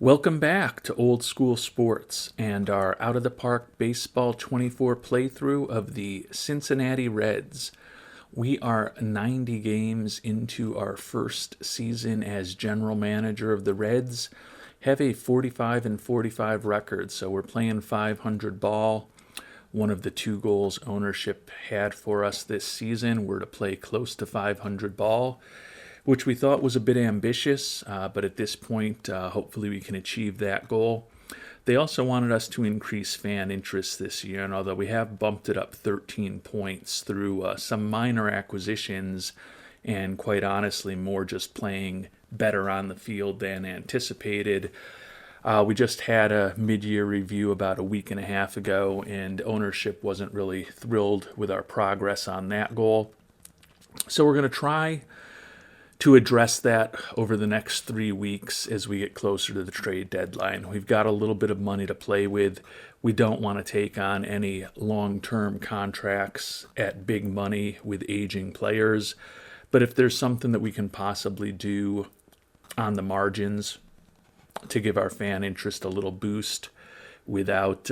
Welcome back to Old School Sports and our Out of the Park Baseball 24 playthrough of the Cincinnati Reds. We are 90 games into our first season as general manager of the Reds. Have a 45-45 record, so we're playing 500 ball. One of the two goals ownership had for us this season were to play close to 500 ball, which we thought was a bit ambitious, but at this point, hopefully we can achieve that goal. They also wanted us to increase fan interest this year, and although we have bumped it up 13 points through some minor acquisitions and quite honestly more just playing better on the field than anticipated, we just had a mid-year review about a week and a half ago, and ownership wasn't really thrilled with our progress on that goal. So we're going to try to address that over the next 3 weeks as we get closer to the trade deadline. We've got a little bit of money to play with. We don't want to take on any long-term contracts at big money with aging players. But if there's something that we can possibly do on the margins to give our fan interest a little boost without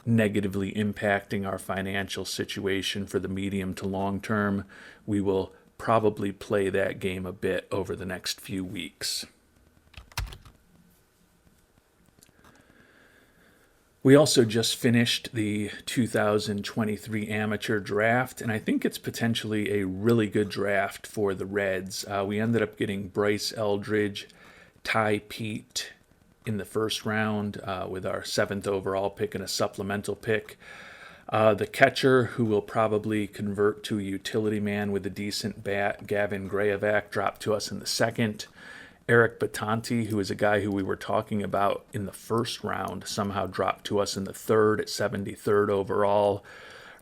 negatively impacting our financial situation for the medium to long term, we will probably play that game a bit over the next few weeks. We also just finished the 2023 amateur draft, and I think it's potentially a really good draft for the Reds. We ended up getting Bryce Eldridge, Ty Pete in the first round with our 7th overall pick and a supplemental pick. The catcher, who will probably convert to a utility man with a decent bat, Gavin Grayovac, dropped to us in the second. Eric Batanti, who is a guy who we were talking about in the first round, somehow dropped to us in the third at 73rd overall.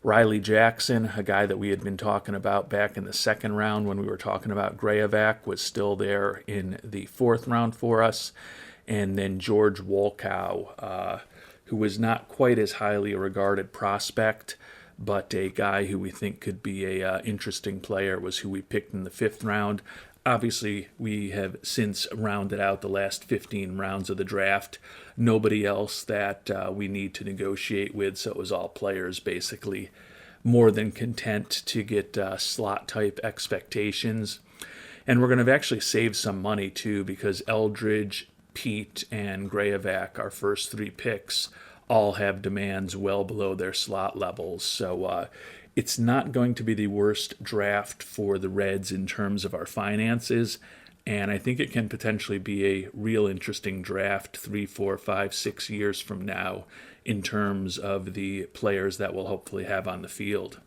Riley Jackson, a guy that we had been talking about back in the second round when we were talking about Grayovac, was still there in the fourth round for us. And then George Wolkow, who was not quite as highly a regarded prospect, but a guy who we think could be a interesting player, was who we picked in the 5th round. Obviously, we have since rounded out the last 15 rounds of the draft. Nobody else that we need to negotiate with, so it was all players basically more than content to get slot-type expectations. And we're going to actually save some money, too, because Eldridge, Pete, and Grayovac, our first 3 picks, all have demands well below their slot levels. So it's not going to be the worst draft for the Reds in terms of our finances, and I think it can potentially be a real interesting draft 3, 4, 5, 6 years from now in terms of the players that we'll hopefully have on the field.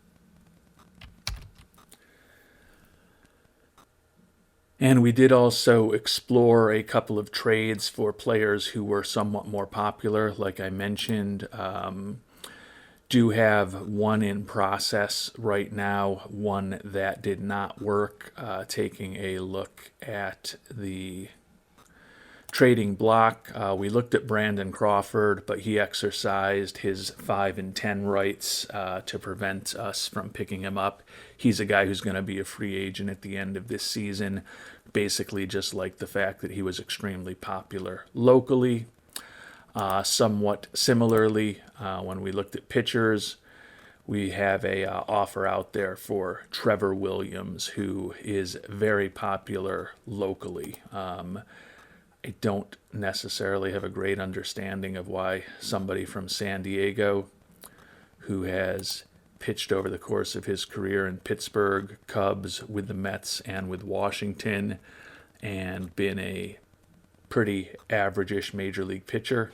And we did also explore a couple of trades for players who were somewhat more popular. Like I mentioned, do have one in process right now, one that did not work. Taking a look at the trading block, we looked at Brandon Crawford, but he exercised his 5 and 10 rights to prevent us from picking him up. He's a guy who's going to be a free agent at the end of this season, basically just like the fact that he was extremely popular locally. Somewhat similarly, when we looked at pitchers, we have a offer out there for Trevor Williams, who is very popular locally. I don't necessarily have a great understanding of why somebody from San Diego, who has pitched over the course of his career in Pittsburgh, Cubs, with the Mets, and with Washington, and been a pretty average-ish major league pitcher,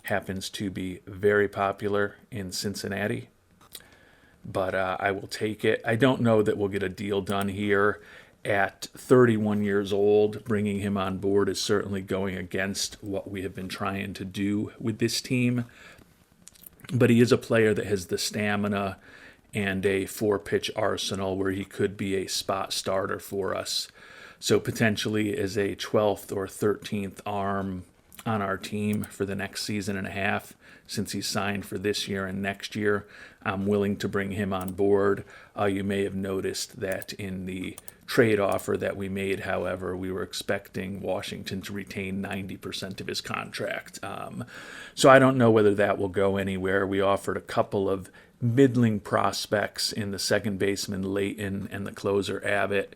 happens to be very popular in Cincinnati. But I will take it. I don't know that we'll get a deal done here. At 31 years old, bringing him on board is certainly going against what we have been trying to do with this team. But he is a player that has the stamina and a 4-pitch arsenal where he could be a spot starter for us. So potentially as a 12th or 13th arm on our team for the next season and a half, since he's signed for this year and next year, I'm willing to bring him on board. You may have noticed that in the trade offer that we made. However, we were expecting Washington to retain 90% of his contract. So I don't know whether that will go anywhere. We offered a couple of middling prospects in the second baseman Leighton and the closer Abbott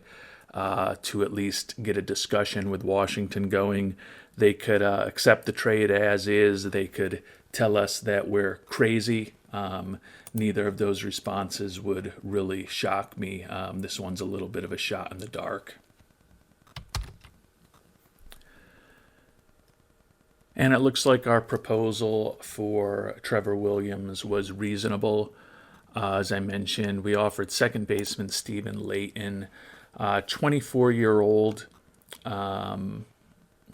to at least get a discussion with Washington going. They could accept the trade as is. They could tell us that we're crazy. Neither of those responses would really shock me. This one's a little bit of a shot in the dark. And it looks like our proposal for Trevor Williams was reasonable. As I mentioned, we offered second baseman Stephen Leighton, 24-year-old. I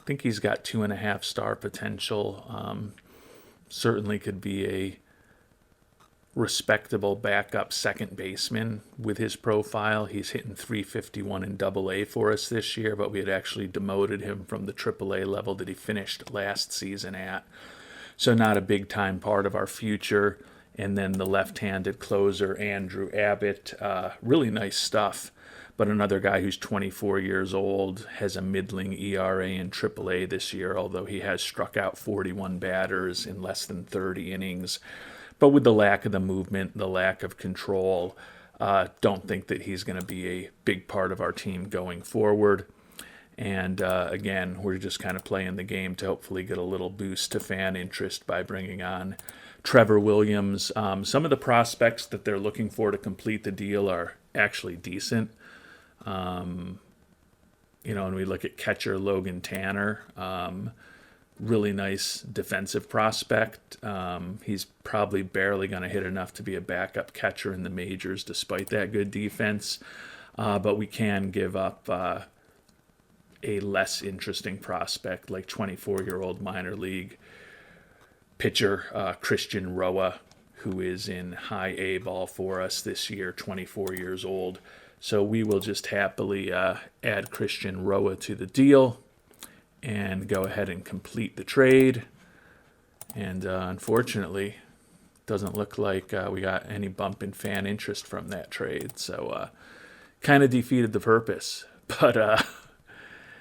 think he's got 2.5 star potential. Certainly could be a respectable backup second baseman with his profile. He's hitting .351 in AA for us this year, but we had actually demoted him from the AAA level that he finished last season at. So not a big time part of our future. And then the left-handed closer, Andrew Abbott, really nice stuff. But another guy who's 24 years old, has a middling ERA in AAA this year, although he has struck out 41 batters in less than 30 innings. But with the lack of the movement, the lack of control, don't think that he's going to be a big part of our team going forward. And again, we're just kind of playing the game to hopefully get a little boost to fan interest by bringing on Trevor Williams. Some of the prospects that they're looking for to complete the deal are actually decent. And we look at catcher Logan Tanner, really nice defensive prospect. He's probably barely going to hit enough to be a backup catcher in the majors despite that good defense. But we can give up a less interesting prospect like 24-year-old minor league pitcher Christian Roa, who is in high A ball for us this year, 24 years old. So we will just happily add Christian Roa to the deal and go ahead and complete the trade. And unfortunately, doesn't look like we got any bump in fan interest from that trade. So kind of defeated the purpose. But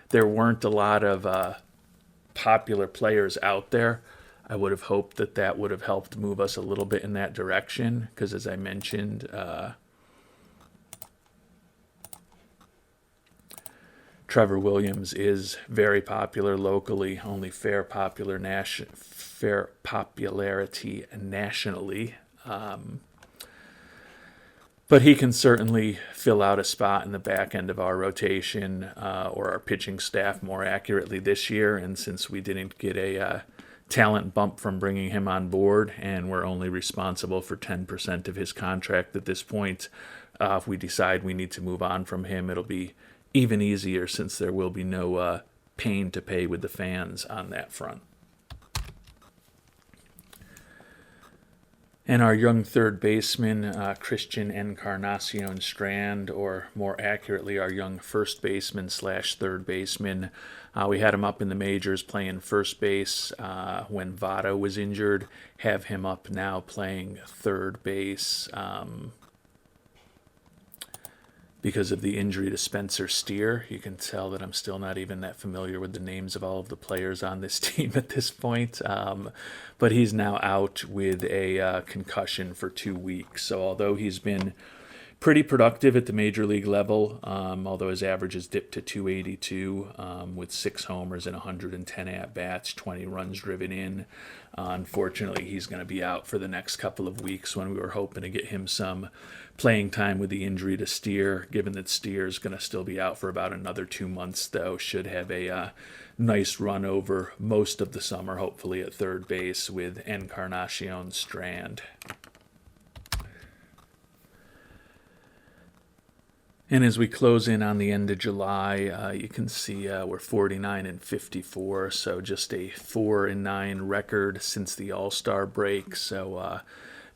there weren't a lot of popular players out there. I would have hoped that that would have helped move us a little bit in that direction, because as I mentioned, Trevor Williams is very popular locally, only fair popularity nationally. But he can certainly fill out a spot in the back end of our rotation or our pitching staff more accurately this year. And since we didn't get a talent bump from bringing him on board, and we're only responsible for 10% of his contract at this point, if we decide we need to move on from him, it'll be even easier since there will be no pain to pay with the fans on that front. And our young third baseman, Christian Encarnacion Strand, or more accurately, our young first baseman / third baseman. We had him up in the majors playing first base when Votto was injured. Have him up now playing third base because of the injury to Spencer Steer. You can tell that I'm still not even that familiar with the names of all of the players on this team at this point. But he's now out with a concussion for 2 weeks. So although he's been pretty productive at the major league level, although his average has dipped to 282 with 6 homers and 110 at-bats, 20 runs driven in. Unfortunately, he's going to be out for the next couple of weeks when we were hoping to get him some playing time with the injury to Steer. Given that Steer is going to still be out for about another 2 months, though, should have a nice run over most of the summer, hopefully at third base with Encarnacion Strand. And as we close in on the end of July, you can see we're 49-54, so just a 4-9 record since the All-Star break. So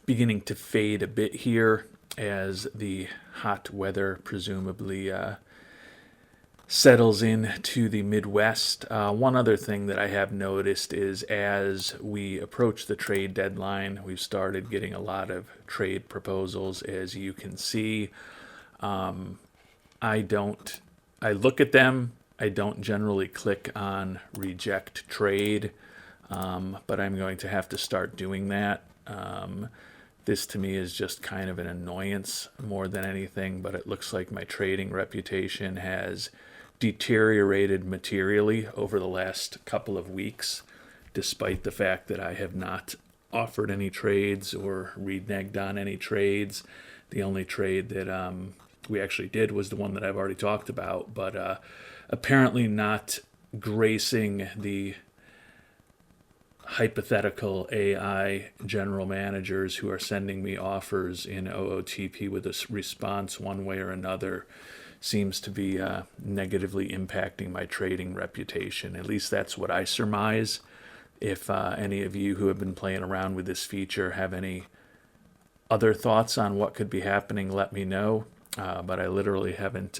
beginning to fade a bit here as the hot weather presumably settles in to the Midwest. One other thing that I have noticed is as we approach the trade deadline, we've started getting a lot of trade proposals, as you can see. I don't, I look at them. I don't generally click on reject trade, but I'm going to have to start doing that. This to me is just kind of an annoyance more than anything, but it looks like my trading reputation has deteriorated materially over the last couple of weeks, despite the fact that I have not offered any trades or reneged on any trades. The only trade that we actually did was the one that I've already talked about, but apparently not gracing the hypothetical AI general managers who are sending me offers in OOTP with a response one way or another seems to be negatively impacting my trading reputation. At least that's what I surmise. If any of you who have been playing around with this feature have any other thoughts on what could be happening, let me know. But I literally haven't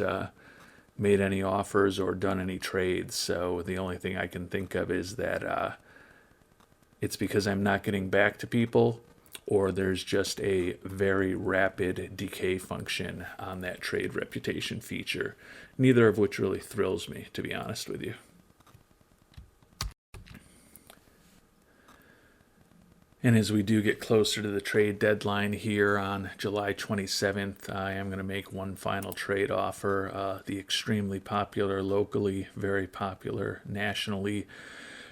made any offers or done any trades. So the only thing I can think of is that it's because I'm not getting back to people, or there's just a very rapid decay function on that trade reputation feature, neither of which really thrills me, to be honest with you. And as we do get closer to the trade deadline here on July 27th, I am going to make one final trade offer. The extremely popular locally, very popular nationally,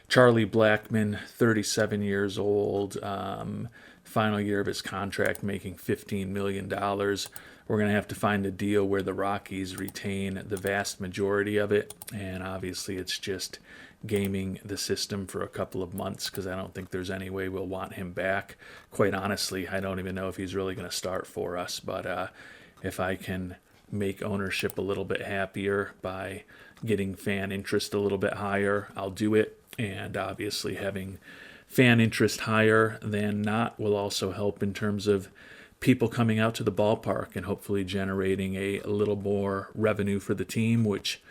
Charlie Blackmon, 37 years old, final year of his contract, making $15 million. We're going to have to find a deal where the Rockies retain the vast majority of it, and obviously it's just gaming the system for a couple of months because I don't think there's any way we'll want him back. Quite honestly, I don't even know if he's really going to start for us, but if I can make ownership a little bit happier by getting fan interest a little bit higher, I'll do it. And obviously having fan interest higher than not will also help in terms of people coming out to the ballpark and hopefully generating a little more revenue for the team, which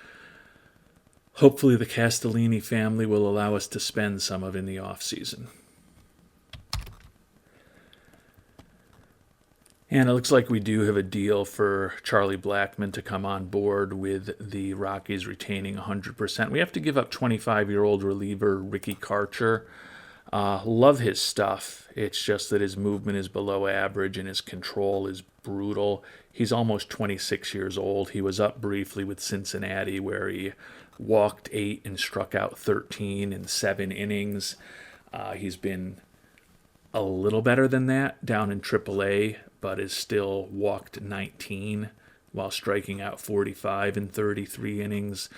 hopefully the Castellini family will allow us to spend some of in the off season. And it looks like we do have a deal for Charlie Blackmon to come on board with the Rockies retaining 100%. We have to give up 25-year-old reliever Ricky Karcher. Love his stuff. It's just that his movement is below average and his control is brutal. He's almost 26 years old. He was up briefly with Cincinnati where he walked 8 and struck out 13 in 7 innings. He's been a little better than that down in AAA, but is still walked 19 while striking out 45 in 33 innings.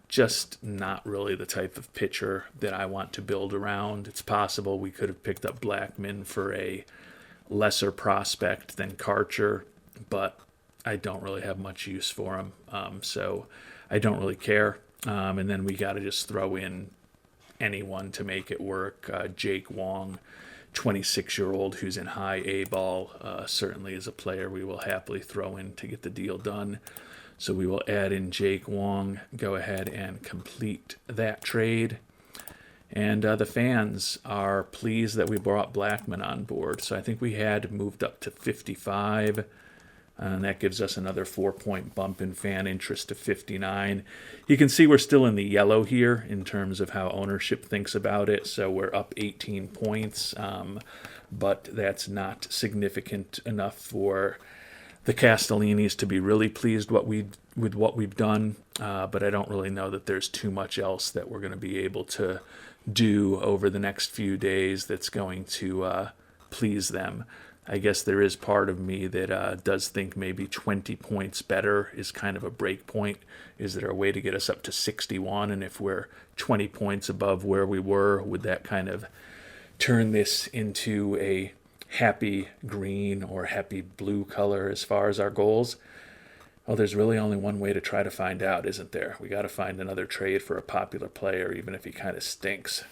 Just not really the type of pitcher that I want to build around. It's possible we could have picked up Blackmon for a lesser prospect than Karcher, but I don't really have much use for him, so I don't really care. And then we got to just throw in anyone to make it work. Jake Wong, 26-year-old who's in high A ball, certainly is a player we will happily throw in to get the deal done. So we will add in Jake Wong, go ahead and complete that trade. And the fans are pleased that we brought Blackmon on board. So I think we had moved up to 55, and that gives us another 4-point bump in fan interest to 59. You can see we're still in the yellow here in terms of how ownership thinks about it. So we're up 18 points, but that's not significant enough for the Castellinis to be really pleased with what we've done, but I don't really know that there's too much else that we're going to be able to do over the next few days that's going to please them. I guess there is part of me that does think maybe 20 points better is kind of a break point. Is there a way to get us up to 61? And if we're 20 points above where we were, would that kind of turn this into a happy green or happy blue color as far as our goals? Well, there's really only one way to try to find out, isn't there? We got to find another trade for a popular player, even if he kind of stinks.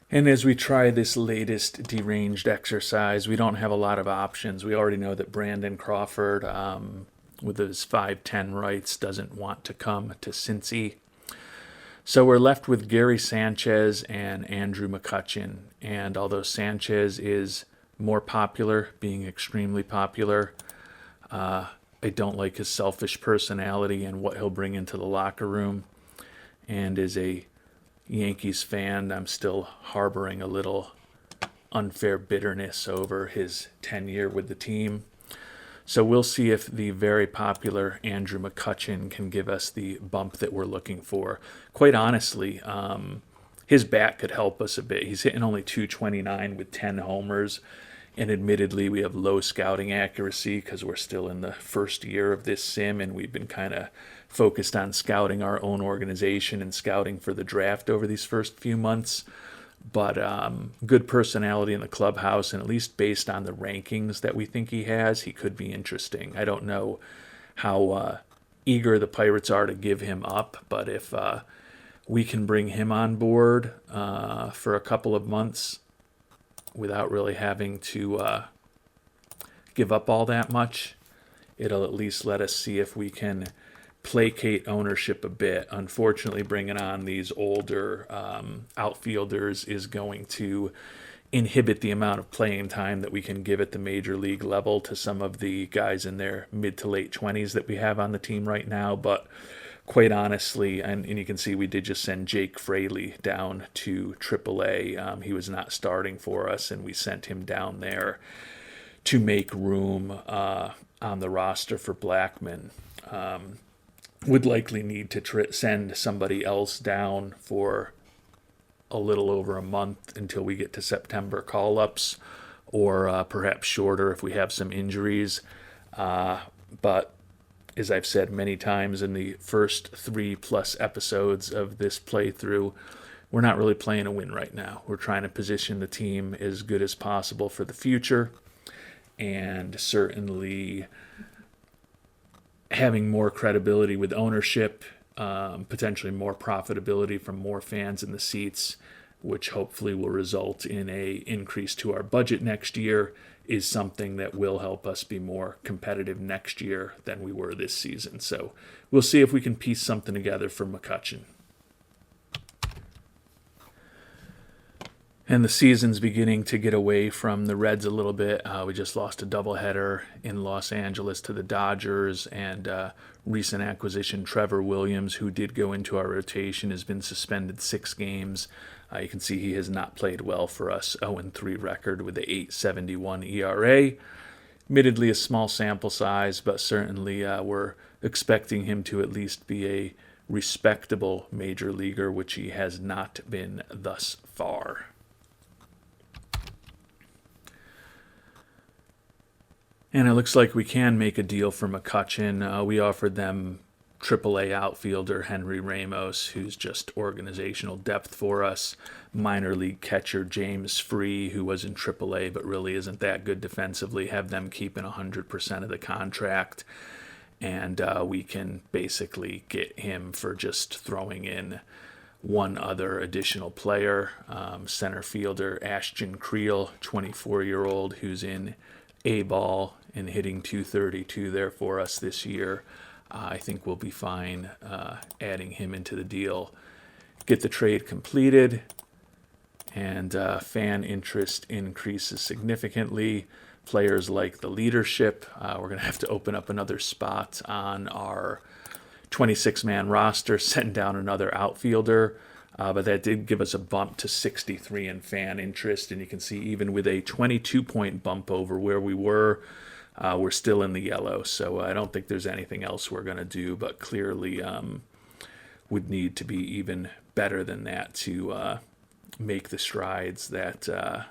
And as we try this latest deranged exercise, we don't have a lot of options. We already know that Brandon Crawford, with his 5'10 rights, doesn't want to come to Cincy. So we're left with Gary Sanchez and Andrew McCutchen. And although Sanchez is more popular, being extremely popular. I don't like his selfish personality and what he'll bring into the locker room. And as a Yankees fan, I'm still harboring a little unfair bitterness over his tenure with the team. So we'll see if the very popular Andrew McCutchen can give us the bump that we're looking for. Quite honestly, his bat could help us a bit. He's hitting only .229 with 10 homers. And admittedly, we have low scouting accuracy because we're still in the first year of this sim, and we've been kind of focused on scouting our own organization and scouting for the draft over these first few months. But good personality in the clubhouse, and at least based on the rankings that we think he has, he could be interesting. I don't know how eager the Pirates are to give him up, but if we can bring him on board for a couple of months without really having to give up all that much, it'll at least let us see if we can placate ownership a bit. Unfortunately, bringing on these older outfielders is going to inhibit the amount of playing time that we can give at the major league level to some of the guys in their mid to late 20s that we have on the team right now. But quite honestly, and you can see we did just send Jake Fraley down to AAA. He was not starting for us, and we sent him down there to make room on the roster for Blackmon. Would likely need to send somebody else down for a little over a month until we get to September call-ups, or perhaps shorter if we have some injuries. But as I've said many times in the first 3+ episodes of this playthrough, we're not really playing a win right now. We're trying to position the team as good as possible for the future, and certainly having more credibility with ownership, potentially more profitability from more fans in the seats, which hopefully will result in a increase to our budget next year, is something that will help us be more competitive next year than we were this season. So we'll see if we can piece something together for McCutchen. And the season's beginning to get away from the Reds a little bit. We just lost a doubleheader in Los Angeles to the Dodgers, and recent acquisition Trevor Williams, who did go into our rotation, has been suspended 6 games. You can see he has not played well for us. 0-3 record with the 8.71 ERA. Admittedly a small sample size, but certainly we're expecting him to at least be a respectable major leaguer, which he has not been thus far. And it looks like we can make a deal for McCutchen. We offered them AAA outfielder Henry Ramos, who's just organizational depth for us. Minor league catcher James Free, who was in AAA but really isn't that good defensively. Have them keeping 100% of the contract. And we can basically get him for just throwing in one other additional player. Center fielder Ashton Creel, 24-year-old, who's in A-ball and hitting .232 there for us this year. I think we'll be fine adding him into the deal. Get the trade completed, and fan interest increases significantly. Players like the leadership. We're going to have to open up another spot on our 26-man roster, send down another outfielder. But that did give us a bump to 63 in fan interest. And you can see even with a 22-point bump over where we were, we're still in the yellow. So I don't think there's anything else we're going to do, but clearly would need to be even better than that to make the strides that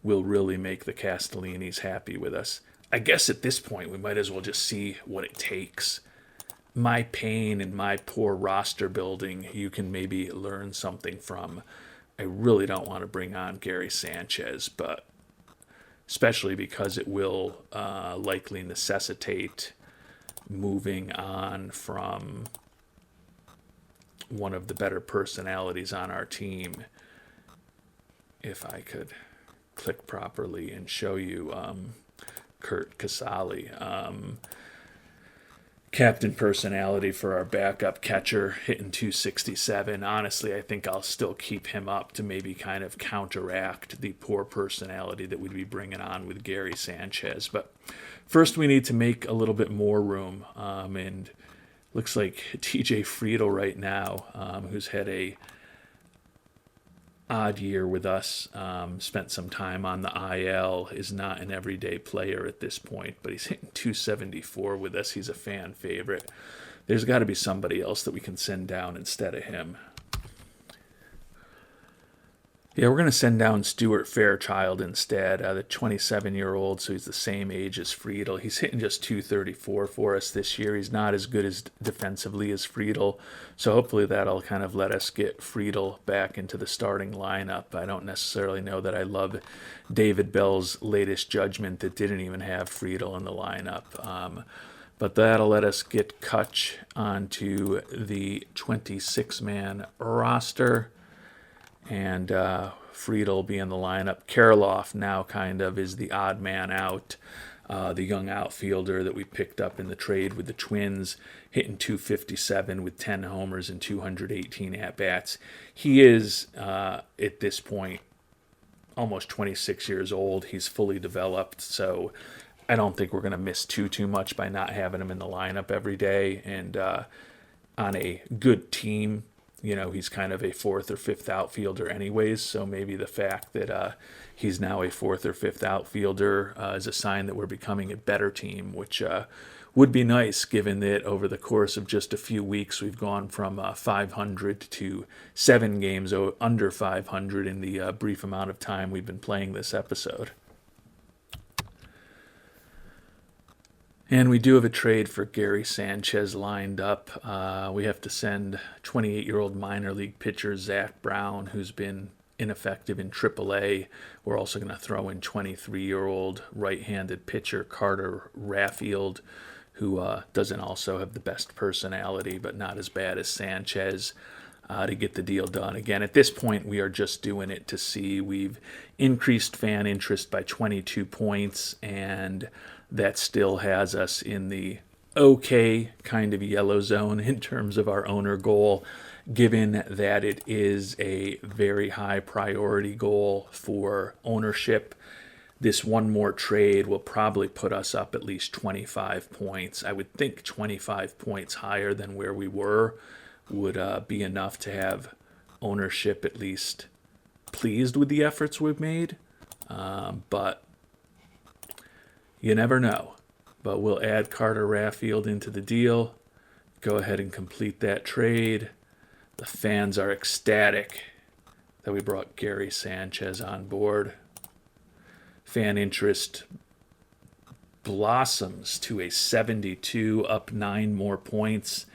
will really make the Castellinis happy with us. I guess at this point we might as well just see what it takes. My pain and my poor roster building, you can maybe learn something from. I really don't want to bring on Gary Sanchez, but especially because it will likely necessitate moving on from one of the better personalities on our team. If I could click properly and show you Kurt Casale. captain personality for our backup catcher, hitting 267. Honestly, I think I'll still keep him up to maybe kind of counteract the poor personality that we'd be bringing on with Gary Sanchez. But first, we need to make a little bit more room. And looks like TJ Friedel right now, who's had a odd year with us, spent some time on the IL, is not an everyday player at this point, but he's hitting 274 with us. He's a fan favorite. There's got to be somebody else that we can send down instead of him. Yeah, we're going to send down Stuart Fairchild instead, the 27-year-old, so he's the same age as Friedel. He's hitting just 234 for us this year. He's not as good as defensively as Friedel, so hopefully that'll kind of let us get Friedel back into the starting lineup. I don't necessarily know that I love David Bell's latest judgment that didn't even have Friedel in the lineup. But that'll let us get Kutch onto the 26-man roster. And Friedel be in the lineup. Karloff now kind of is the odd man out, the young outfielder that we picked up in the trade with the Twins, hitting 257 with 10 homers and 218 at-bats. He is, at this point, almost 26 years old. He's fully developed, so I don't think we're going to miss too much by not having him in the lineup every day. And on a good team, you know, he's kind of a fourth or fifth outfielder anyways, so maybe the fact that he's now a fourth or fifth outfielder is a sign that we're becoming a better team, which would be nice given that over the course of just a few weeks we've gone from 500 to 7 games under 500 in the brief amount of time we've been playing this episode. And we do have a trade for Gary Sanchez lined up. We have to send 28-year-old minor league pitcher Zach Brown, who's been ineffective in AAA. We're also going to throw in 23-year-old right-handed pitcher Carter Raffield, who doesn't also have the best personality, but not as bad as Sanchez, to get the deal done. Again, at this point, we are just doing it to see. We've increased fan interest by 22 points, and that still has us in the okay kind of yellow zone in terms of our owner goal, given that it is a very high priority goal for ownership. This one more trade will probably put us up at least 25 points. I would think 25 points higher than where we were would be enough to have ownership at least pleased with the efforts we've made. But you never know. But we'll add Carter Raffield into the deal. Go ahead and complete that trade. The fans are ecstatic that we brought Gary Sanchez on board. Fan interest blossoms to a 72, up 9 more points.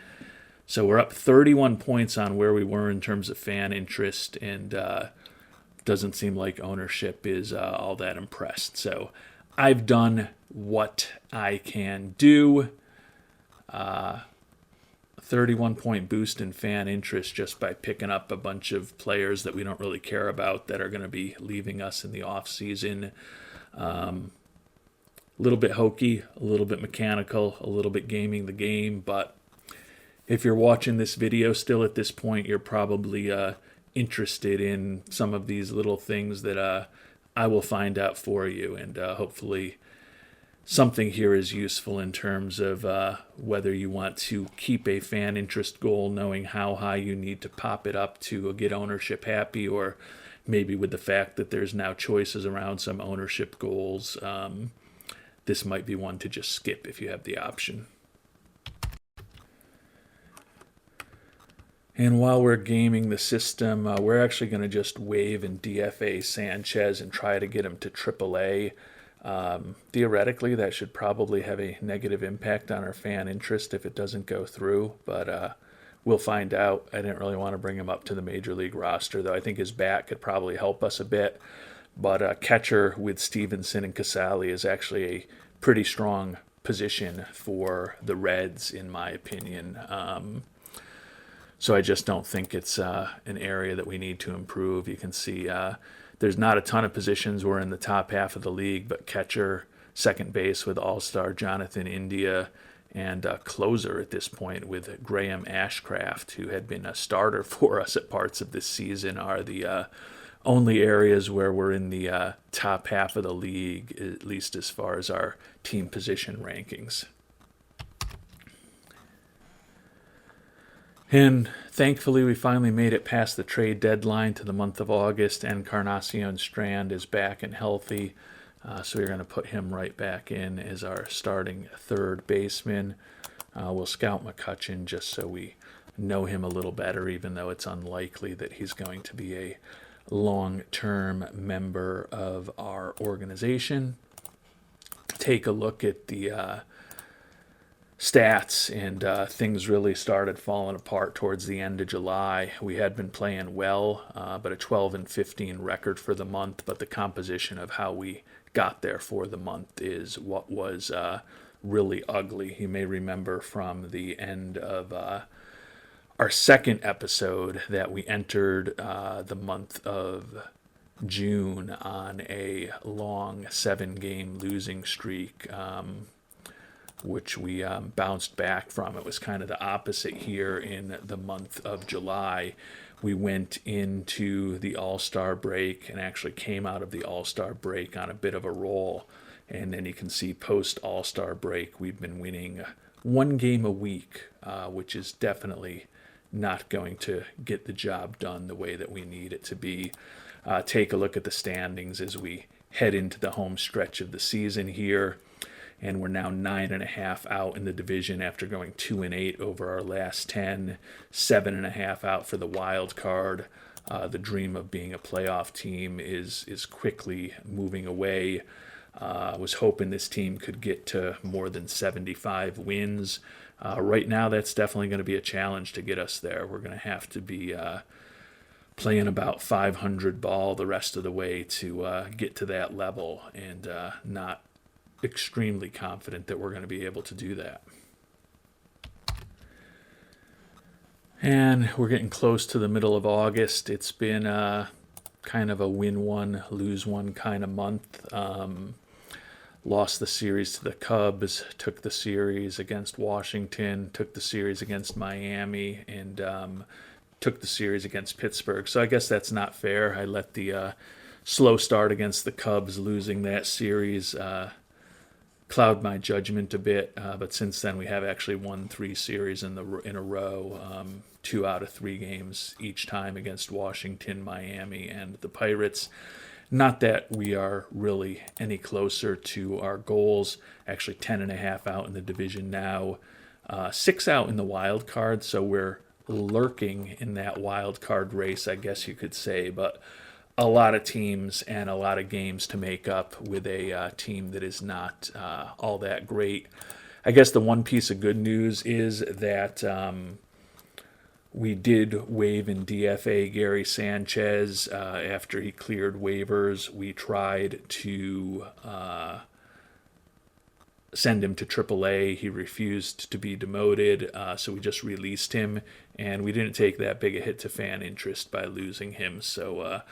So we're up 31 points on where we were in terms of fan interest, and doesn't seem like ownership is all that impressed. So I've done what I can do. 31-point boost in fan interest just by picking up a bunch of players that we don't really care about that are going to be leaving us in the off-season. A little bit hokey, a little bit mechanical, a little bit gaming the game, but if you're watching this video still at this point, you're probably interested in some of these little things that I will find out for you, and hopefully something here is useful in terms of whether you want to keep a fan interest goal, knowing how high you need to pop it up to get ownership happy, or maybe with the fact that there's now choices around some ownership goals, this might be one to just skip if you have the option. And while we're gaming the system, we're actually going to just waive and DFA Sanchez and try to get him to AAA. Theoretically, that should probably have a negative impact on our fan interest if it doesn't go through, but we'll find out. I didn't really want to bring him up to the Major League roster, though I think his bat could probably help us a bit. But catcher with Stevenson and Casali is actually a pretty strong position for the Reds, in my opinion. So I just don't think it's an area that we need to improve. You can see there's not a ton of positions. We're in the top half of the league, but catcher, second base with all-star Jonathan India, and a closer at this point with Graham Ashcraft, who had been a starter for us at parts of this season, are the only areas where we're in the top half of the league, at least as far as our team position rankings. And thankfully, we finally made it past the trade deadline to the month of August, and Encarnacion Strand is back and healthy. So we're going to put him right back in as our starting third baseman. We'll scout McCutchen just so we know him a little better, even though it's unlikely that he's going to be a long-term member of our organization. Take a look at the stats, and things really started falling apart towards the end of July. We had been playing well, but a 12-15 record for the month, but the composition of how we got there for the month is what was really ugly. You may remember from the end of our second episode that we entered the month of June on a long 7-game losing streak, which we bounced back from. It was kind of the opposite here in the month of July. We went into the All-Star break and actually came out of the All-Star break on a bit of a roll. And then you can see post-All-Star break, we've been winning 1 game a week, which is definitely not going to get the job done the way that we need it to be. Take a look at the standings as we head into the home stretch of the season here. And we're now 9.5 out in the division after going 2-8 over our last 10, 7.5 out for the wild card. The dream of being a playoff team is quickly moving away. I was hoping this team could get to more than 75 wins. Right now, that's definitely going to be a challenge to get us there. We're going to have to be playing about 500 ball the rest of the way to get to that level, and not extremely confident that we're going to be able to do that. And we're getting close to the middle of August. It's been kind of a win one, lose one kind of month. Lost the series to the Cubs, took the series against Washington, took the series against Miami, and took the series against Pittsburgh. So I guess that's not fair. I let the slow start against the Cubs, losing that series, cloud my judgment a bit, but since then we have actually won 3 series in a row, 2 out of 3 games each time against Washington, Miami, and the Pirates. Not that we are really any closer to our goals. Actually 10.5 out in the division now, 6 out in the wild card, so we're lurking in that wild card race, I guess you could say, but a lot of teams and a lot of games to make up with a team that is not all that great. I guess the one piece of good news is that we did waive in DFA Gary Sanchez after he cleared waivers. We tried to send him to AAA. He refused to be demoted, so we just released him, and we didn't take that big a hit to fan interest by losing him. So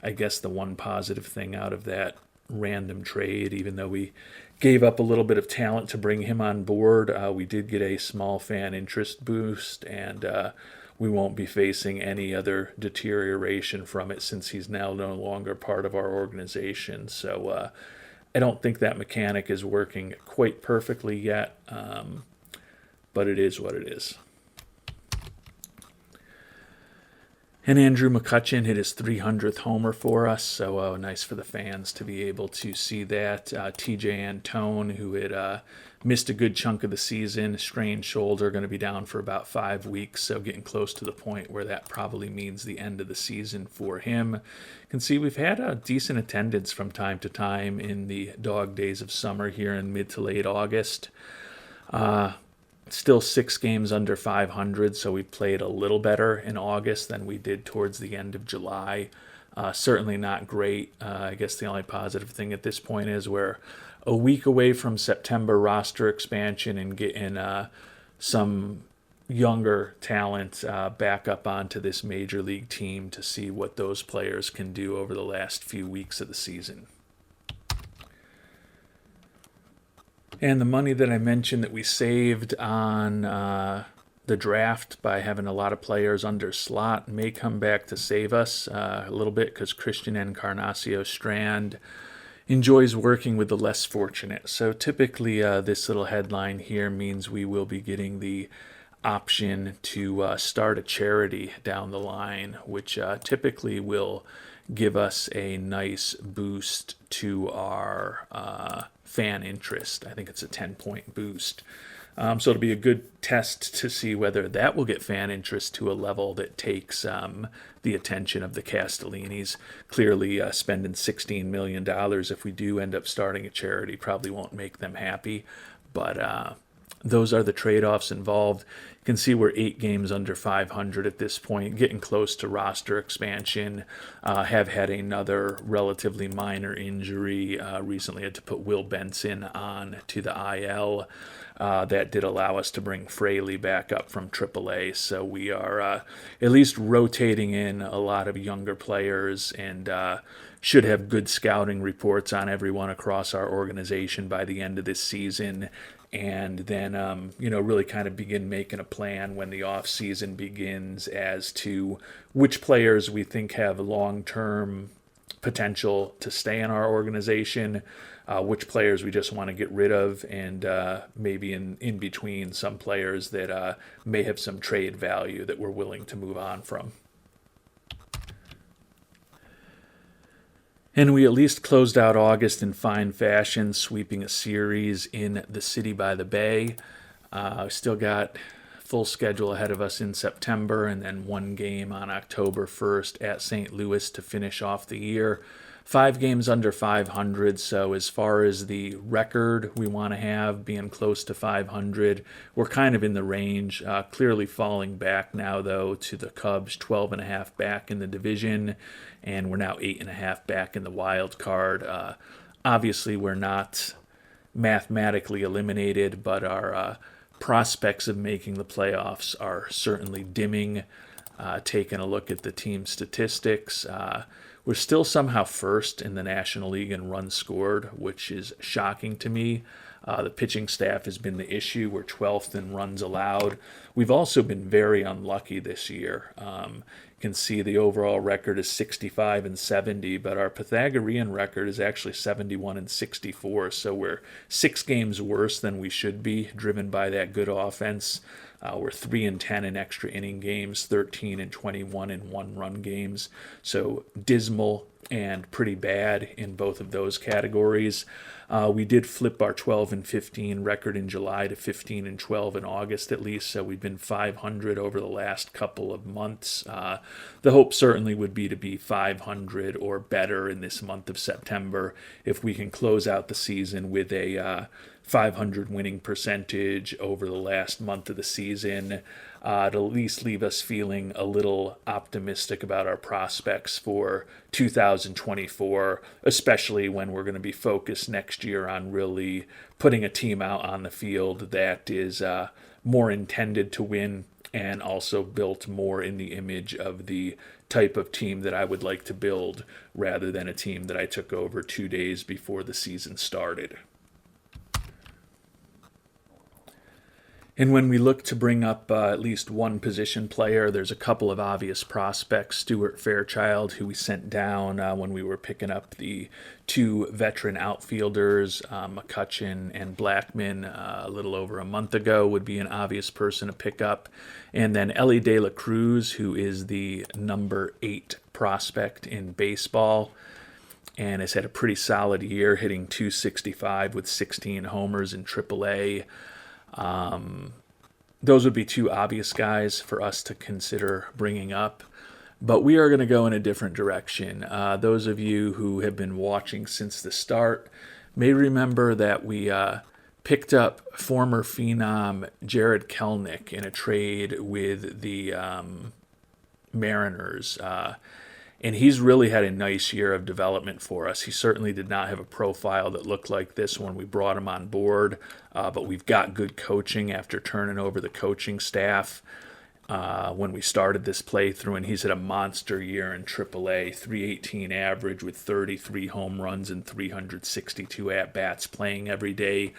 I guess the one positive thing out of that random trade, even though we gave up a little bit of talent to bring him on board, we did get a small fan interest boost, and we won't be facing any other deterioration from it since he's now no longer part of our organization. So I don't think that mechanic is working quite perfectly yet, but it is what it is. And Andrew McCutchen hit his 300th homer for us, so nice for the fans to be able to see that. TJ Antone, who had missed a good chunk of the season, strained shoulder, going to be down for about 5 weeks, so getting close to the point where that probably means the end of the season for him. You can see we've had a decent attendance from time to time in the dog days of summer here in mid to late August. Still 6 games under 500, so we played a little better in August than we did towards the end of July. Certainly not great. I guess the only positive thing at this point is we're a week away from September roster expansion and getting some younger talent back up onto this major league team to see what those players can do over the last few weeks of the season. And the money that I mentioned that we saved on the draft by having a lot of players under slot may come back to save us a little bit, because Christian Encarnacio Strand enjoys working with the less fortunate. So typically this little headline here means we will be getting the option to start a charity down the line, which typically will give us a nice boost to our fan interest. I think it's a 10-point boost. So it'll be a good test to see whether that will get fan interest to a level that takes the attention of the Castellinis. Clearly, spending $16 million if we do end up starting a charity probably won't make them happy. But those are the trade-offs involved. You can see we're 8 games under 500 at this point, getting close to roster expansion. Have had another relatively minor injury. Recently had to put Will Benson on to the IL. That did allow us to bring Fraley back up from AAA. So we are at least rotating in a lot of younger players, and should have good scouting reports on everyone across our organization by the end of this season. And then, really kind of begin making a plan when the off season begins as to which players we think have long-term potential to stay in our organization, which players we just want to get rid of, and maybe in between some players that may have some trade value that we're willing to move on from. And we at least closed out August in fine fashion, sweeping a series in the City by the Bay. Still got full schedule ahead of us in September, and then one game on October 1st at St. Louis to finish off the year. 5 games under 500, so as far as the record we want to have, being close to 500, we're kind of in the range. Clearly falling back now, though, to the Cubs, 12.5 back in the division, and we're now 8.5 back in the wild card. Obviously, we're not mathematically eliminated, but our prospects of making the playoffs are certainly dimming. Taking a look at the team statistics, we're still somehow first in the National League in runs scored, which is shocking to me. The pitching staff has been the issue. We're 12th in runs allowed. We've also been very unlucky this year. You can see the overall record is 65-70, but our Pythagorean record is actually 71-64. So we're 6 games worse than we should be, driven by that good offense. We're 3-10 in extra inning games, 13-21 in one-run games. So dismal and pretty bad in both of those categories. We did flip our 12-15 record in July to 15-12 in August at least, so we've been 500 over the last couple of months. The hope certainly would be to be 500 or better in this month of September if we can close out the season with a 500 winning percentage over the last month of the season. To at least leave us feeling a little optimistic about our prospects for 2024, especially when we're going to be focused next year on really putting a team out on the field that is more intended to win and also built more in the image of the type of team that I would like to build, rather than a team that I took over 2 days before the season started. And when we look to bring up at least one position player, there's a couple of obvious prospects. Stuart Fairchild, who we sent down when we were picking up the 2 veteran outfielders, McCutchen and Blackmon, a little over a month ago, would be an obvious person to pick up. And then Ellie De La Cruz, who is the number 8 prospect in baseball, and has had a pretty solid year, hitting .265 with 16 homers in AAA. Those would be 2 obvious guys for us to consider bringing up, but we are going to go in a different direction. Those of you who have been watching since the start may remember that we picked up former phenom Jared Kelenic in a trade with the Mariners. And he's really had a nice year of development for us. He certainly did not have a profile that looked like this when we brought him on board, but we've got good coaching after turning over the coaching staff. when we started this playthrough, and he's had a monster year in AAA, 318 average with 33 home runs and 362 at-bats playing every day.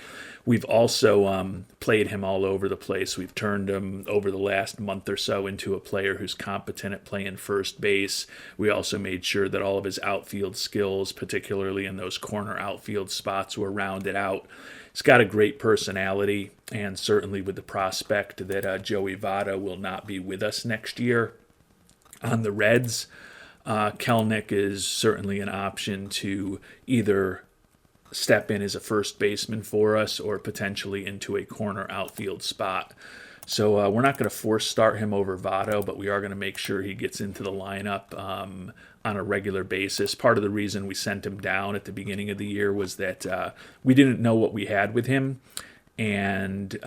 We've also played him all over the place. We've turned him over the last month or so into a player who's competent at playing first base. We also made sure that all of his outfield skills, particularly in those corner outfield spots, were rounded out. He's got a great personality, and certainly with the prospect that Joey Votto will not be with us next year on the Reds, Kelenic is certainly an option to either step in as a first baseman for us or potentially into a corner outfield spot. So we're not going to force start him over Votto, but we are going to make sure he gets into the lineup on a regular basis. Part of the reason we sent him down at the beginning of the year was that we didn't know what we had with him, and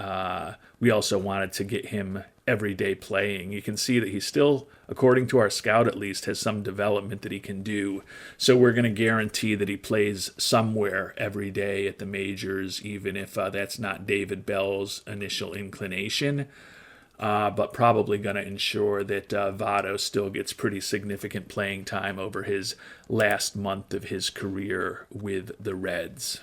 we also wanted to get him everyday playing. You can see that he still, according to our scout at least, has some development that he can do. So we're going to guarantee that he plays somewhere every day at the majors, even if that's not David Bell's initial inclination. But probably going to ensure that Votto still gets pretty significant playing time over his last month of his career with the Reds.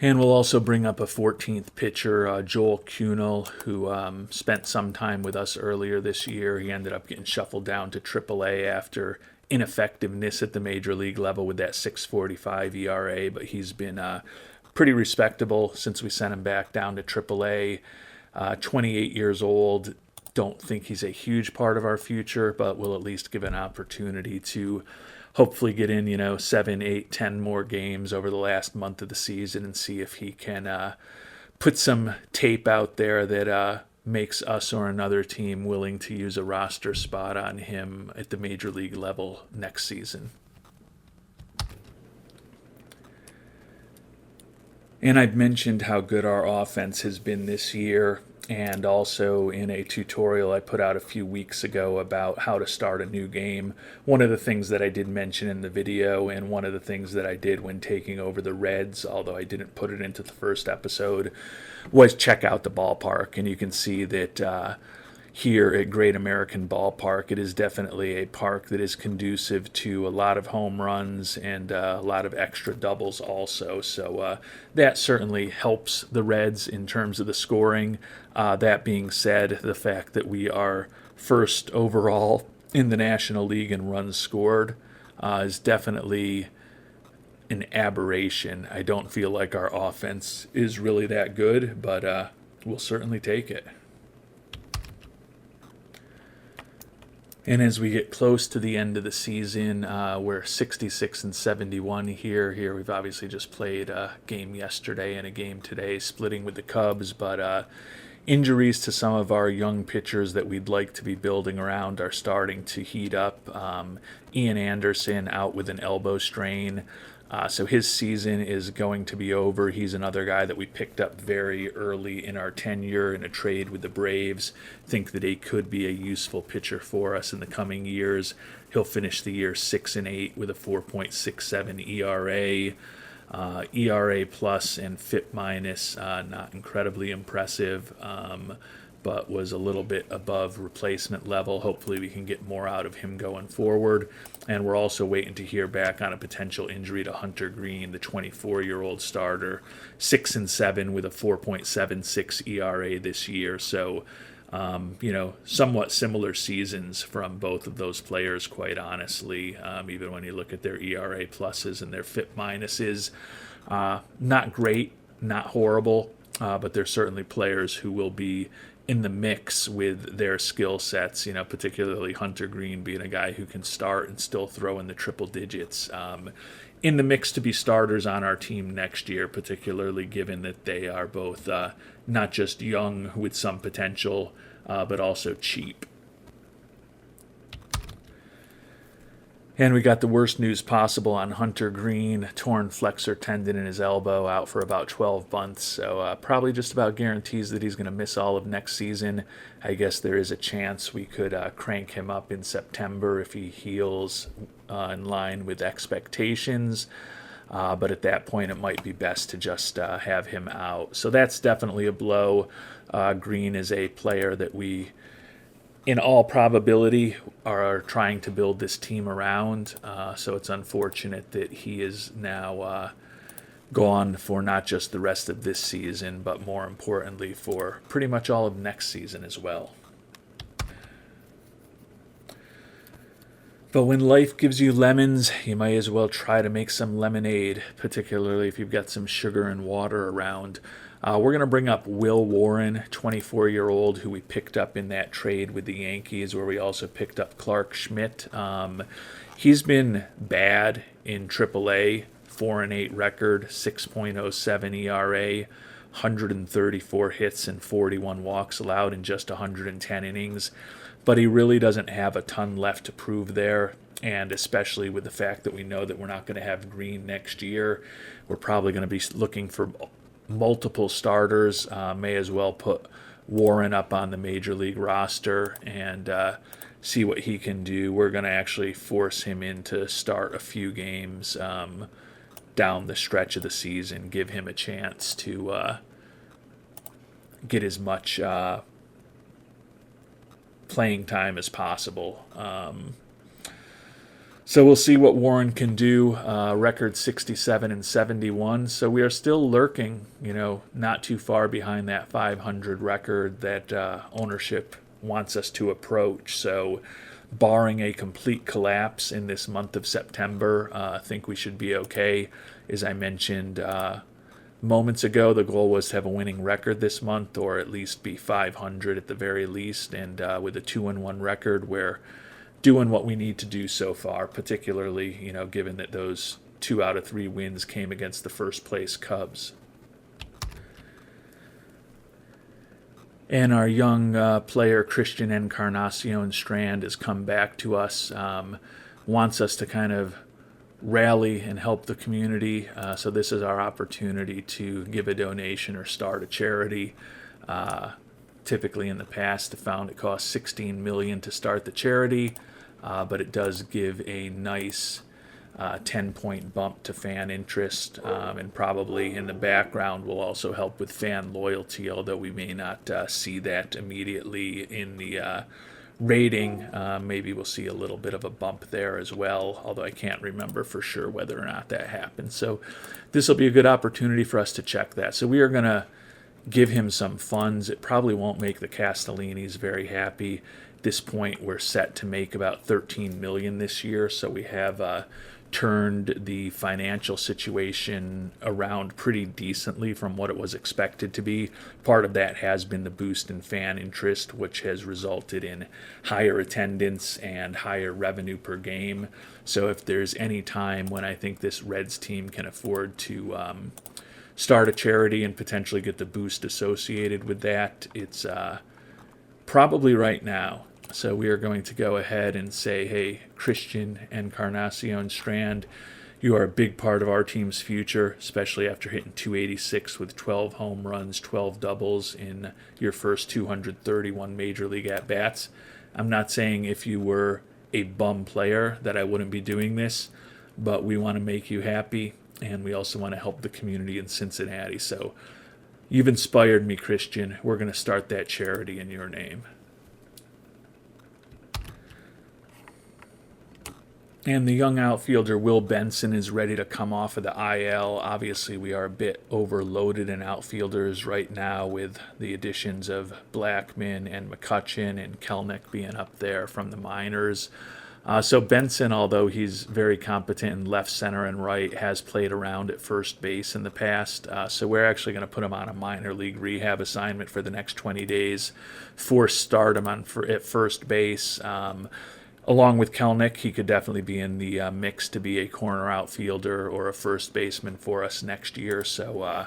And we'll also bring up a 14th pitcher, Joel Kuhnel, who spent some time with us earlier this year. He ended up getting shuffled down to AAA after ineffectiveness at the major league level with that 6.45 ERA, but he's been pretty respectable since we sent him back down to AAA. 28 years old. Don't think he's a huge part of our future, but we'll at least give an opportunity to hopefully get in, 7, 8, 10 more games over the last month of the season and see if he can put some tape out there that makes us or another team willing to use a roster spot on him at the major league level next season. And I've mentioned how good our offense has been this year, and also in a tutorial I put out a few weeks ago about how to start a new game. One of the things that I did mention in the video, and one of the things that I did when taking over the Reds, although I didn't put it into the first episode, was check out the ballpark. And you can see that here at Great American Ballpark, it is definitely a park that is conducive to a lot of home runs and a lot of extra doubles also. So that certainly helps the Reds in terms of the scoring. That being said, the fact that we are first overall in the National League in runs scored is definitely an aberration. I don't feel like our offense is really that good, but we'll certainly take it. And as we get close to the end of the season, we're 66 and 71 here. Here we've obviously just played a game yesterday and a game today, splitting with the Cubs. But injuries to some of our young pitchers that we'd like to be building around are starting to heat up. Ian Anderson out with an elbow strain. So his season is going to be over. He's another guy that we picked up very early in our tenure in a trade with the Braves. Think that he could be a useful pitcher for us in the coming years. He'll finish the year 6-8 with a 4.67 ERA. ERA plus and FIP minus, not incredibly impressive, but was a little bit above replacement level. Hopefully we can get more out of him going forward. And we're also waiting to hear back on a potential injury to Hunter Green, the 24-year-old starter, 6-7 with a 4.76 ERA this year. So, somewhat similar seasons from both of those players, quite honestly, even when you look at their ERA pluses and their FIP minuses. Not great, not horrible, but they're certainly players who will be in the mix with their skill sets, particularly Hunter Green being a guy who can start and still throw in the triple digits. In the mix to be starters on our team next year, particularly given that they are both not just young with some potential, but also cheap. And we got the worst news possible on Hunter Green, torn flexor tendon in his elbow, out for about 12 months. So probably just about guarantees that he's going to miss all of next season. I guess there is a chance we could crank him up in September if he heals in line with expectations. But at that point, it might be best to just have him out. So that's definitely a blow. Green is a player that we, in all probability, are trying to build this team around. So it's unfortunate that he is now gone for not just the rest of this season, but more importantly for pretty much all of next season as well. But when life gives you lemons, you might as well try to make some lemonade, particularly if you've got some sugar and water around. We're going to bring up Will Warren, 24-year-old, who we picked up in that trade with the Yankees, where we also picked up Clark Schmidt. He's been bad in AAA, 4-8 record, 6.07 ERA, 134 hits and 41 walks allowed in just 110 innings. But he really doesn't have a ton left to prove there, and especially with the fact that we know that we're not going to have Green next year, we're probably going to be looking for multiple starters. May as well put Warren up on the major league roster and see what he can do. We're going to actually force him in to start a few games down the stretch of the season, give him a chance to get as much playing time as possible. So we'll see what Warren can do. Record 67 and 71. So we are still lurking, not too far behind that 500 record that ownership wants us to approach. So barring a complete collapse in this month of September, I think we should be okay. As I mentioned moments ago, the goal was to have a winning record this month, or at least be 500 at the very least. And with a 2-1 record, we're doing what we need to do so far, particularly, given that those 2 out of 3 wins came against the first place Cubs. And our young player, Christian Encarnacion Strand, has come back to us, wants us to kind of rally and help the community. So this is our opportunity to give a donation or start a charity. Typically in the past, I found it cost $16 million to start the charity, but it does give a nice 10-point bump to fan interest, and probably in the background will also help with fan loyalty, although we may not see that immediately in the rating. Maybe we'll see a little bit of a bump there as well, although I can't remember for sure whether or not that happened. So this will be a good opportunity for us to check that. So we are going to give him some funds. It probably won't make the Castellinis very happy. At this point, we're set to make about $13 million this year, so we have turned the financial situation around pretty decently from what it was expected to be. Part of that has been the boost in fan interest, which has resulted in higher attendance and higher revenue per game. So if there's any time when I think this Reds team can afford to start a charity and potentially get the boost associated with that, it's probably right now. So we are going to go ahead and say, hey, Christian Encarnacion Strand, you are a big part of our team's future, especially after hitting 286 with 12 home runs, 12 doubles in your first 231 Major League at-bats. I'm not saying if you were a bum player that I wouldn't be doing this, but we want to make you happy, and we also want to help the community in Cincinnati. So you've inspired me, Christian. We're going to start that charity in your name. And the young outfielder Will Benson is ready to come off of the IL. Obviously, we are a bit overloaded in outfielders right now with the additions of Blackmon and McCutchen and Kelnick being up there from the minors. So Benson, although he's very competent in left, center, and right, has played around at first base in the past. So we're actually going to put him on a minor league rehab assignment for the next 20 days, force start him at first base. Along with Kelnick, he could definitely be in the mix to be a corner outfielder or a first baseman for us next year. So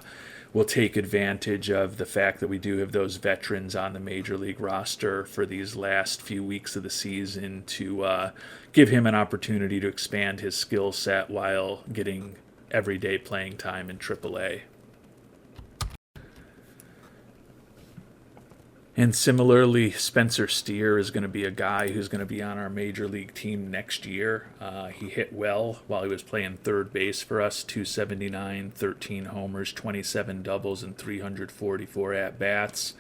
we'll take advantage of the fact that we do have those veterans on the Major League roster for these last few weeks of the season to give him an opportunity to expand his skill set while getting everyday playing time in AAA. And similarly, Spencer Steer is going to be a guy who's going to be on our major league team next year. He hit well while he was playing third base for us, 279, 13 homers, 27 doubles, and 344 at-bats.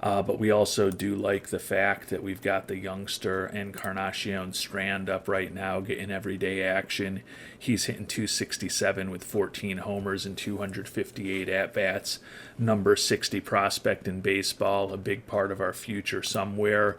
But we also do like the fact that we've got the youngster Encarnacion Strand up right now getting everyday action. He's hitting 267 with 14 homers and 258 at-bats. Number 60 prospect in baseball, a big part of our future somewhere.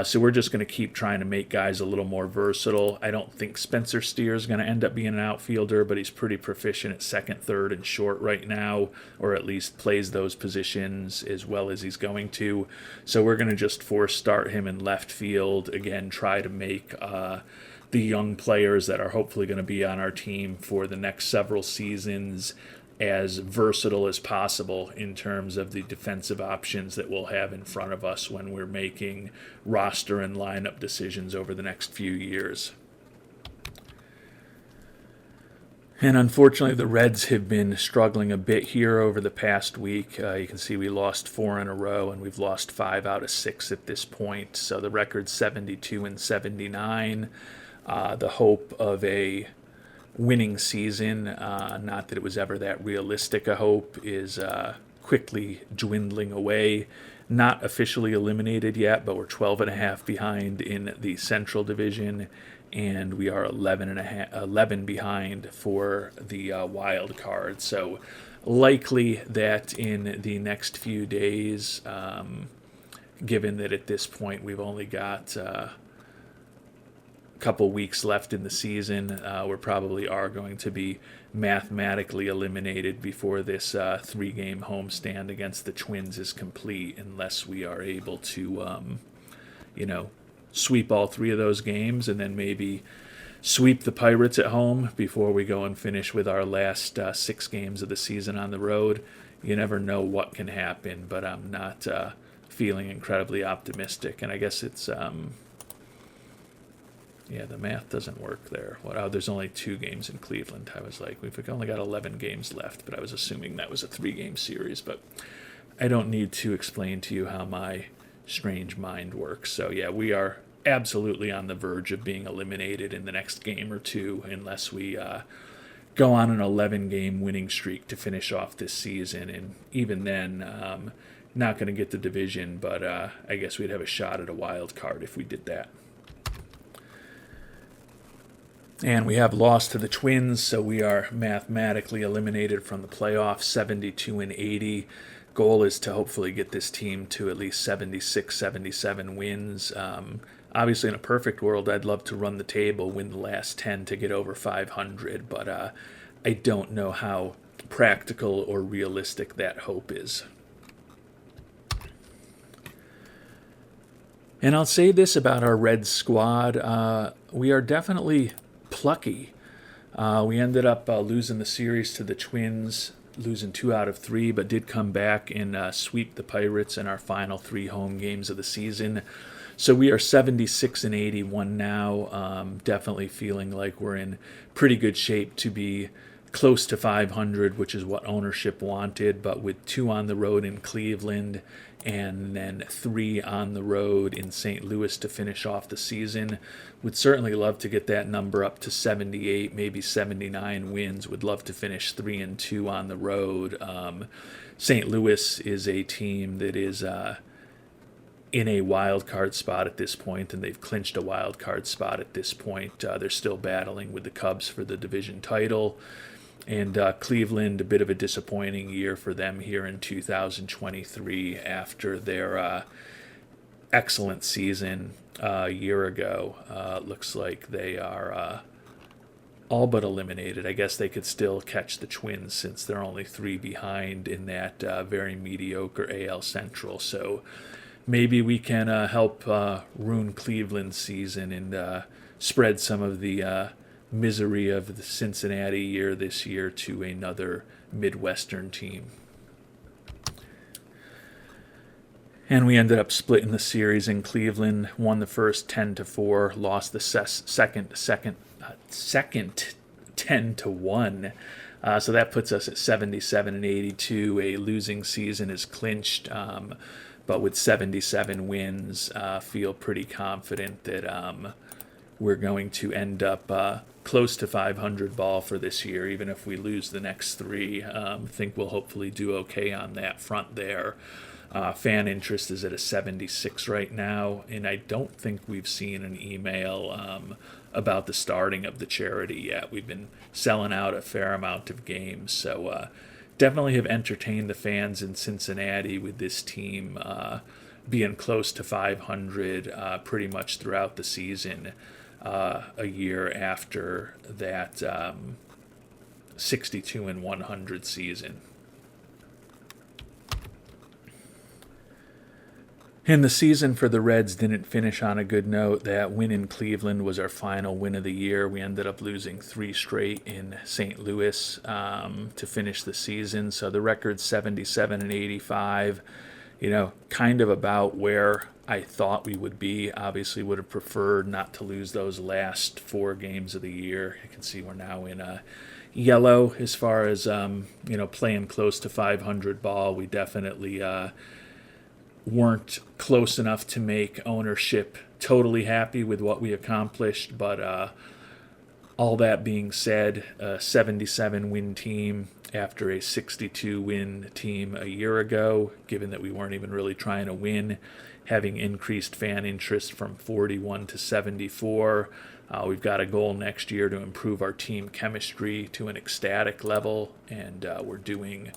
So we're just going to keep trying to make guys a little more versatile. I don't think Spencer Steer is going to end up being an outfielder, but he's pretty proficient at second, third, and short right now, or at least plays those positions as well as he's going to. So we're going to just force start him in left field. Again, try to make the young players that are hopefully going to be on our team for the next several seasons as versatile as possible in terms of the defensive options that we'll have in front of us when we're making roster and lineup decisions over the next few years. And unfortunately, the Reds have been struggling a bit here over the past week. You can see we lost 4 in a row, and we've lost 5 out of 6 at this point. So the record's 72 and 79. The hope of a winning season, not that it was ever that realistic a hope, is quickly dwindling away. Not officially eliminated yet, but we're 12 and a half behind in the Central Division, and we are 11 behind for the wild card. So likely that in the next few days, given that at this point we've only got couple weeks left in the season, we probably are going to be mathematically eliminated before this 3-game homestand against the Twins is complete, unless we are able to, sweep all 3 of those games and then maybe sweep the Pirates at home before we go and finish with our last 6 games of the season on the road. You never know what can happen, but I'm not feeling incredibly optimistic, and I guess it's yeah, the math doesn't work there. There's only 2 games in Cleveland. I was like, we've only got 11 games left, but I was assuming that was a 3-game series. But I don't need to explain to you how my strange mind works. So, yeah, we are absolutely on the verge of being eliminated in the next game or 2 unless we go on an 11-game winning streak to finish off this season. And even then, not going to get the division, but I guess we'd have a shot at a wild card if we did that. And we have lost to the Twins, so we are mathematically eliminated from the playoffs, 72 and 80. Goal is to hopefully get this team to at least 76, 77 wins. Obviously, in a perfect world, I'd love to run the table, win the last 10 to get over 500, but I don't know how practical or realistic that hope is. And I'll say this about our Reds squad. We are definitely plucky. We ended up losing the series to the Twins, losing 2 out of 3, but did come back and sweep the Pirates in our final 3 home games of the season. So we are 76 and 81 now. Definitely feeling like we're in pretty good shape to be close to 500, which is what ownership wanted, but with 2 on the road in Cleveland and then 3 on the road in St. Louis to finish off the season. Would certainly love to get that number up to 78, maybe 79 wins. Would love to finish 3-2 on the road. St. Louis is a team that is in a wild card spot at this point, and they've clinched a wild card spot at this point. They're still battling with the Cubs for the division title. And Cleveland, a bit of a disappointing year for them here in 2023 after their excellent season a year ago. Looks like they are all but eliminated. I guess they could still catch the Twins since they're only 3 behind in that very mediocre AL Central. So maybe we can help ruin Cleveland's season and spread some of the misery of the Cincinnati year this year to another Midwestern team. And we ended up splitting the series in Cleveland, won the first 10-4, lost the second 10-1. So that puts us at 77 and 82. A losing season is clinched. but with 77 wins, feel pretty confident that we're going to end up close to 500 ball for this year. Even if we lose the next three, think we'll hopefully do okay on that front there. Fan interest is at a 76 right now, and I don't think we've seen an email about the starting of the charity yet. We've been selling out a fair amount of games, so definitely have entertained the fans in Cincinnati with this team being close to 500 pretty much throughout the season, a year after that 62 and 100 season. And the season for the Reds didn't finish on a good note. That win in Cleveland was our final win of the year. We ended up losing 3 straight in St. Louis to finish the season. So the record's 77 and 85. Kind of about where I thought we would be. Obviously would have preferred not to lose those last 4 games of the year. You can see we're now in yellow as far as playing close to 500 ball. We definitely weren't close enough to make ownership totally happy with what we accomplished, but all that being said, a 77-win team after a 62-win team a year ago, given that we weren't even really trying to win, having increased fan interest from 41 to 74. We've got a goal next year to improve our team chemistry to an ecstatic level, and we're doing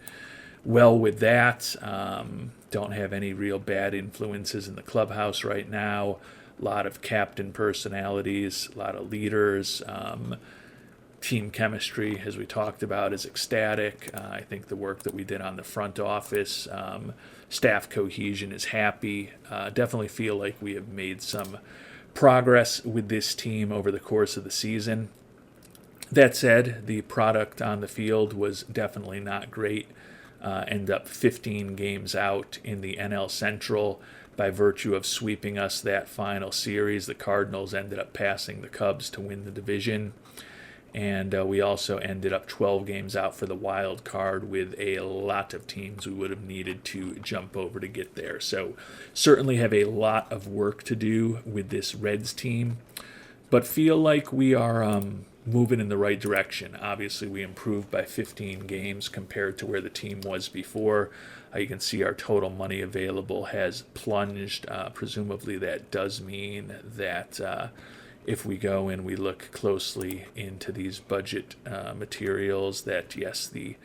well with that. Don't have any real bad influences in the clubhouse right now. A lot of captain personalities, a lot of leaders. Team chemistry, as we talked about, is ecstatic. I think the work that we did on the front office, staff cohesion is happy. Definitely feel like we have made some progress with this team over the course of the season. That said, the product on the field was definitely not great. End up 15 games out in the NL Central by virtue of sweeping us that final series. The Cardinals ended up passing the Cubs to win the division. And we also ended up 12 games out for the wild card with a lot of teams we would have needed to jump over to get there. So certainly have a lot of work to do with this Reds team, but feel like we are moving in the right direction. Obviously, we improved by 15 games compared to where the team was before. You can see our total money available has plunged. Presumably, that does mean that if we go and we look closely into these budget materials, that yes, the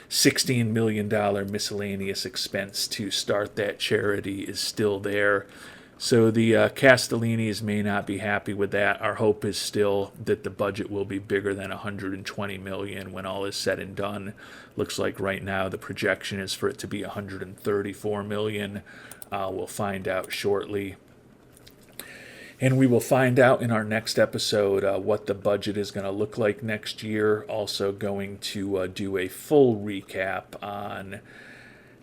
$16 million miscellaneous expense to start that charity is still there. So the Castellinis may not be happy with that. Our hope is still that the budget will be bigger than $120 million when all is said and done. Looks like right now the projection is for it to be $134 million. We'll find out shortly. And we will find out in our next episode what the budget is going to look like next year. Also going to do a full recap on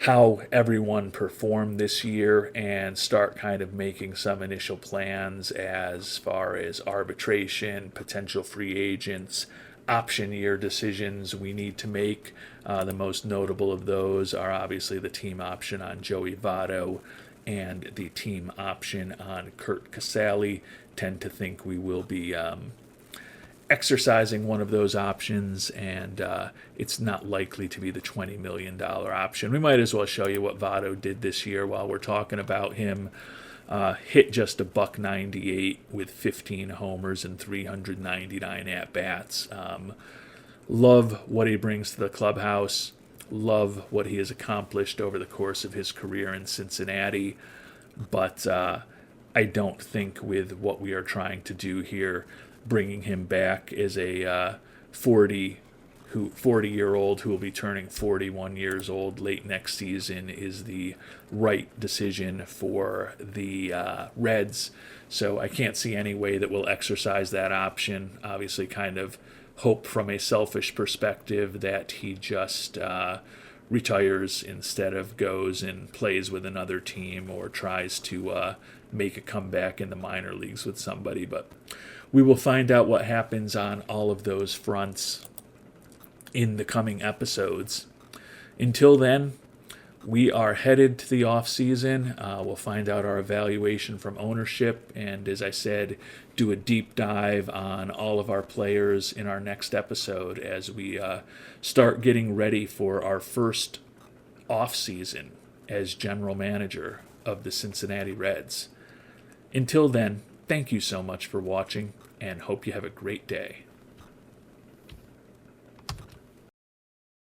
how everyone performed this year and start kind of making some initial plans as far as arbitration, potential free agents, option year decisions we need to make. The most notable of those are obviously the team option on Joey Votto and the team option on Kurt Casale. Tend to think we will be exercising one of those options, and it's not likely to be the $20 million option. We might as well show you what Votto did this year while we're talking about him. Hit just a $198 with 15 homers and 399 at-bats. Love what he brings to the clubhouse. Love what he has accomplished over the course of his career in Cincinnati. But I don't think with what we are trying to do here, bringing him back as a 40-year-old who will be turning 41 years old late next season is the right decision for the Reds. So I can't see any way that we'll exercise that option. Obviously kind of hope from a selfish perspective that he just retires instead of goes and plays with another team or tries to make a comeback in the minor leagues with somebody. But we will find out what happens on all of those fronts in the coming episodes. Until then, we are headed to the off season. We'll find out our evaluation from ownership, and as I said, do a deep dive on all of our players in our next episode as we start getting ready for our first off season as general manager of the Cincinnati Reds. Until then, thank you so much for watching, and hope you have a great day.